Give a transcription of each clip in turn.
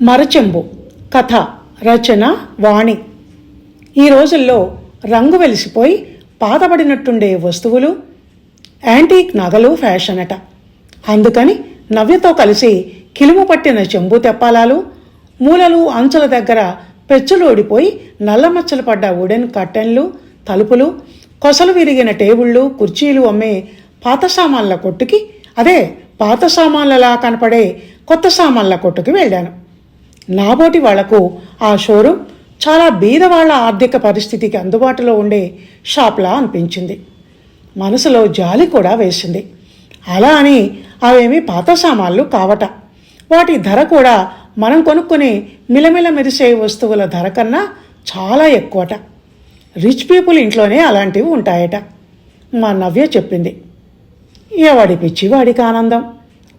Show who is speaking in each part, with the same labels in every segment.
Speaker 1: మరచెంబు కథ రచన వాణి. ఈ రోజుల్లో రంగు వెలిసిపోయి పాతబడినట్టుండే వస్తువులు, యాంటీక్ నగలు ఫ్యాషన్ అట. అందుకని నవ్యతో కలిసి కిలుము పట్టిన చెంబు తెప్పాలాలు, మూలలు అంచుల దగ్గర పెచ్చులు ఓడిపోయి నల్లమచ్చలు పడ్డ వుడెన్ కర్టెన్లు, తలుపులు, కొసలు విరిగిన టేబుళ్ళు, కుర్చీలు అమ్మే పాత సామాన్ల కొట్టుకి, అదే పాత సామాన్లలా కనపడే కొత్త సామాన్ల కొట్టుకి వెళ్ళాను. నాబోటి వాళ్లకు ఆ షోరూమ్ చాలా బీదవాళ్ల ఆర్థిక పరిస్థితికి అందుబాటులో ఉండే షాప్లా అనిపించింది. మనసులో జాలి కూడా వేసింది. అలా అని అవేమీ పాత సామాన్లు కావట. వాటి ధర కూడా మనం కొనుక్కునే మిలమిల మెరిసే వస్తువుల ధర కన్నా చాలా ఎక్కువట. రిచ్ పీపుల్ ఇంట్లోనే అలాంటివి ఉంటాయట. మా నవ్య చెప్పింది. ఎవడి పిచ్చి వాడికి ఆనందం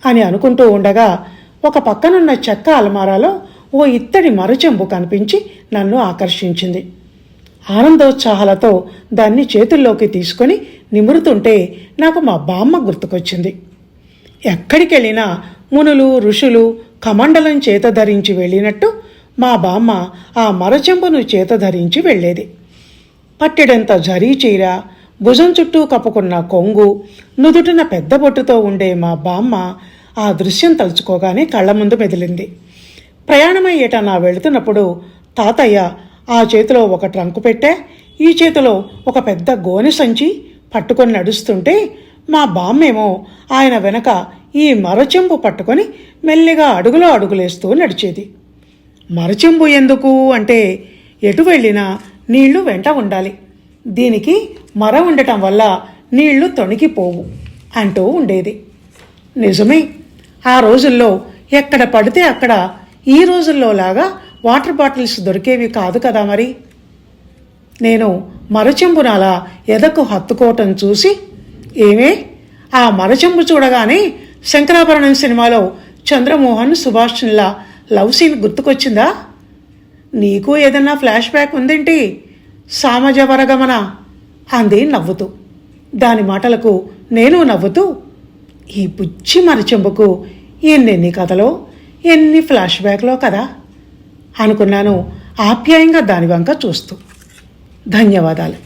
Speaker 1: అని అనుకుంటూ ఉండగా ఒక పక్కనున్న చెక్క అలమారాలో ఓ ఇత్తడి మరచెంబు కనిపించి నన్ను ఆకర్షించింది. ఆనందోత్సాహాలతో దాన్ని చేతుల్లోకి తీసుకొని నిమురుతుంటే నాకు మా బామ్మ గుర్తుకొచ్చింది. ఎక్కడికి వెళ్ళినా మునులు, ఋషులు కమండలం చేత ధరించి వెళ్ళినట్టు మా బామ్మ ఆ మరచెంబును చేత ధరించి వెళ్ళేది. పట్టెడంత జరీ చీర, భుజం చుట్టూ కప్పుకున్న కొంగు, నుదుటిన పెద్ద బొట్టుతో ఉండే మా బామ్మ ఆ దృశ్యం తలుచుకోగానే కళ్ళ ముందు మెదిలింది. ప్రయాణమయ్యేట నా వెళుతున్నప్పుడు తాతయ్య ఆ చేతిలో ఒక ట్రంకు పెట్టె, ఈ చేతిలో ఒక పెద్ద గోనె సంచి పట్టుకొని నడుస్తుంటే మా బామ్మేమో ఆయన వెనక ఈ మరచెంబు పట్టుకొని మెల్లిగా అడుగులో అడుగులేస్తూ నడిచేది. మరచెంబు ఎందుకు అంటే ఎటు వెళ్ళినా నీళ్లు వెంట ఉండాలి, దీనికి మర ఉండటం వల్ల నీళ్లు తొణికిపోవు అంటూ ఉండేది. నిజమే, ఆ రోజుల్లో ఎక్కడ పడితే అక్కడ ఈ రోజుల్లో లాగా వాటర్ బాటిల్స్ దొరికేవి కాదు కదా మరి. నేను మరచెంబున అలా ఎదకు హత్తుకోవటం చూసి, ఏమే ఆ మరచెంబు చూడగానే శంకరాభరణం సినిమాలో చంద్రమోహన్ సుభాష్లా లవ్ సీన్ గుర్తుకొచ్చిందా? నీకు ఏదన్నా ఫ్లాష్ బ్యాక్ ఉందేంటి సామజవరగమన అంది నవ్వుతూ. దాని మాటలకు నేను నవ్వుతూ, ఈ బుచ్చి మరచెంబుకు ఎన్నెన్ని కథలో ఎన్ని ఫ్లాష్ బ్యాక్లో కదా అనుకున్నాను ఆప్యాయంగా దాని వంక చూస్తూ. ధన్యవాదాలు.